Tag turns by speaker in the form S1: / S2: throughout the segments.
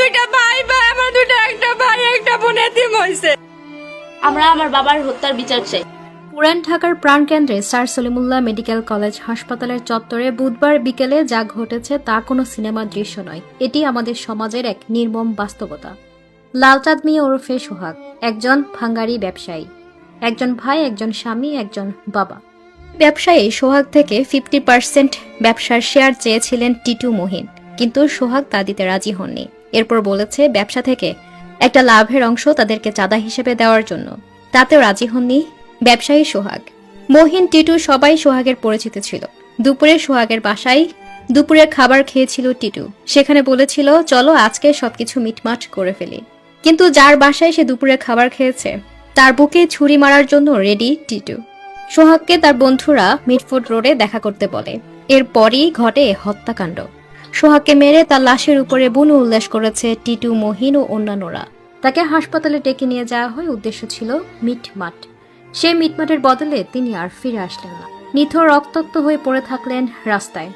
S1: দুইটা ভাই ভাই আমার দুইটা একটা ভাই একটা বোন এতিম হইছে।
S2: আমরা আমার বাবার হত্যার বিচার চাই।
S3: পুরান ঢাকার প্রাণকেন্দ্রে স্যার সলিমুল্লাহ মেডিকেল কলেজ হাসপাতালের চত্বরে বুধবার বিকেলে যা ঘটেছে তা কোনো সিনেমার দৃশ্য নয়, এটি আমাদের সমাজের এক নির্মম বাস্তবতা। লালচাঁদ মিয়া ওরফে সোহাগ একজন ভাঙ্গারি ব্যবসায়ী, একজন ভাই, একজন স্বামী, একজন বাবা। ব্যবসায়ী সোহাগ থেকে 50% ব্যবসার শেয়ার চেয়েছিলেন টিটু মহিন, কিন্তু সোহাগ তা দিতে রাজি হননি। এরপর বলেছে ব্যবসা থেকে একটা লাভের অংশ তাদেরকে চাঁদা হিসেবে দেওয়ার জন্য, তাতেও রাজি হননি ব্যবসায়ী সোহাগ। মহিন, টিটু সবাই সোহাগের পরিচিত ছিল। দুপুরে সোহাগের বাসায় দুপুরের খাবার খেয়েছিল টিটু। সেখানে বলেছিল চলো আজকে সবকিছু মিটমাট করে ফেলি, কিন্তু যার বাসায় সে দুপুরের খাবার খেয়েছে তার বুকে ছুরি মারার জন্য রেডি টিটু। সোহাগকে তার বন্ধুরা মিটফোর্ড রোডে দেখা করতে বলে। এরপরই ঘটে হত্যাকাণ্ড। সোহাগকে মেরে তার লাশের উপরে বুনো উল্লাস করেছে টিটু, মহিন ও অন্যান্যরা। তাকে হাসপাতালে ডেকে নিয়ে যাওয়া হয়, উদ্দেশ্য ছিল মিটমাট। সেই মিটমাটের বদলে তিনি আর ফিরে আসলেন না। নিথর রক্তাক্ত হয়ে পড়ে থাকলেন রাস্তায়।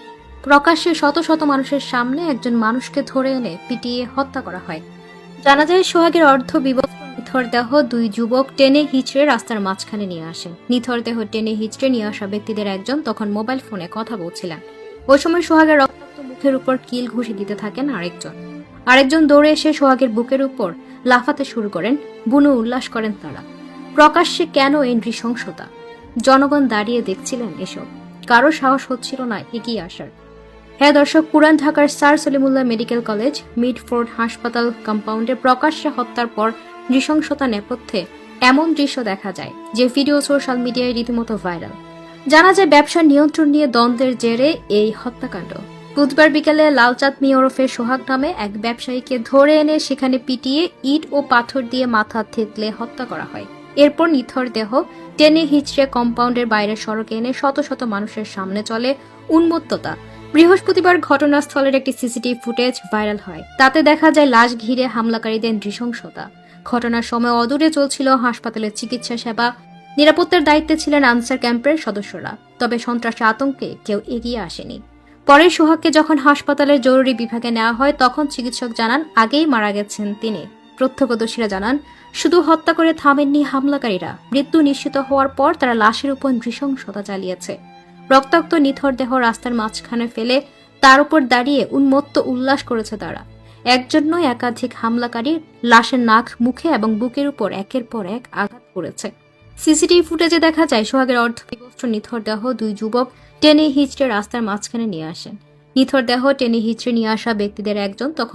S3: প্রকাশ্যে শত শত মানুষের সামনে একজন মানুষকে ধরে এনে পিটিয়ে হত্যা করা হয়। জানা যায় সোহাগের অর্ধবিবস্ত্র নিথর দেহ দুই যুবক টেনে হিচড়ে রাস্তার মাঝখানে নিয়ে আসেন। নিথর দেহ টেনে হিচড়ে নিয়ে আসা ব্যক্তিদের একজন তখন মোবাইল ফোনে কথা বলছিলেন। ওই সময় সোহাগের রক্তাক্ত মুখের উপর কিল ঘুষি দিতে থাকেন আরেকজন দৌড়ে এসে সোহাগের বুকের উপর লাফাতে শুরু করেন। বুনো উল্লাস করেন তারা। প্রকাশ্যে কেন এই নৃশংসতা? জনগণ দাঁড়িয়ে দেখছিলেন এসব, কারো সাহস হচ্ছিল না এগিয়ে আসার। হ্যাঁ দর্শক, পুরান ঢাকার sir Salimullah medical college Mitford হাসপাতাল কম্পাউন্ডে প্রকাশ্যে হত্যার পর নৃশংসতা নেপথ্যে এমন দৃশ্য দেখা যায় যে ভিডিও সোশ্যাল মিডিয়ায় রীতিমতো ভাইরাল। জানা যায় ব্যবসার নিয়ন্ত্রণ নিয়ে দ্বন্দ্বের জেরে এই হত্যাকাণ্ড। বুধবার বিকেলে লালচাঁদ মিয়া ওরফে সোহাগ নামে এক ব্যবসায়ীকে ধরে এনে সেখানে পিটিয়ে ইট ও পাথর দিয়ে মাথা থেতলে হত্যা করা হয়। এরপর নিথর দেহ টেনে হিচড়ে কম্পাউন্ডের বাইরের সড়কে এনে শত শত মানুষের সামনে চলে উন্মত্ততা। বৃহস্পতিবার ঘটনাস্থলের একটি সিসিটিভি ফুটেজ ভাইরাল হয়। তাতে দেখা যায় লাশ ঘিরে হামলাকারীদের নৃশংসতা। ঘটনার সময় অদূরে চলছিল হাসপাতালের চিকিৎসা সেবা। নিরাপত্তার দায়িত্বে ছিলেন আনসার ক্যাম্পের সদস্যরা। তবে সন্ত্রাসী আতঙ্কে কেউ এগিয়ে আসেনি। পরে সোহাগকে যখন হাসপাতালের জরুরি বিভাগে নেওয়া হয় তখন চিকিৎসক জানান আগেই মারা গেছেন তিনি। প্রত্যক্ষদর্শীরা জানান শুধু হত্যা করে থামেননি হামলাকারীরা। মৃত্যু নিশ্চিত হওয়ার পর তারা লাশের উপর নৃশংসতা চালিয়েছে। রক্তাক্ত নিথর দেহ রাস্তার মাঝখানে ফেলে তার উপর দাঁড়িয়ে উন্মত্ত উল্লাস করেছে তারা। একজন নয়, একাধিক হামলাকারী লাশের নাক, মুখে এবং বুকের উপর একের পর এক আঘাত করেছে। সিসিটিভি ফুটেজে দেখা যায় সোহাগের অর্ধবিবস্ত্র নিথর দেহ দুই যুবক টেনে হিচড়ে রাস্তার মাঝখানে নিয়ে আসেন। নিথর দেহ টেনে হিচড়ে নিয়ে আসা ব্যক্তিদের একজন তখন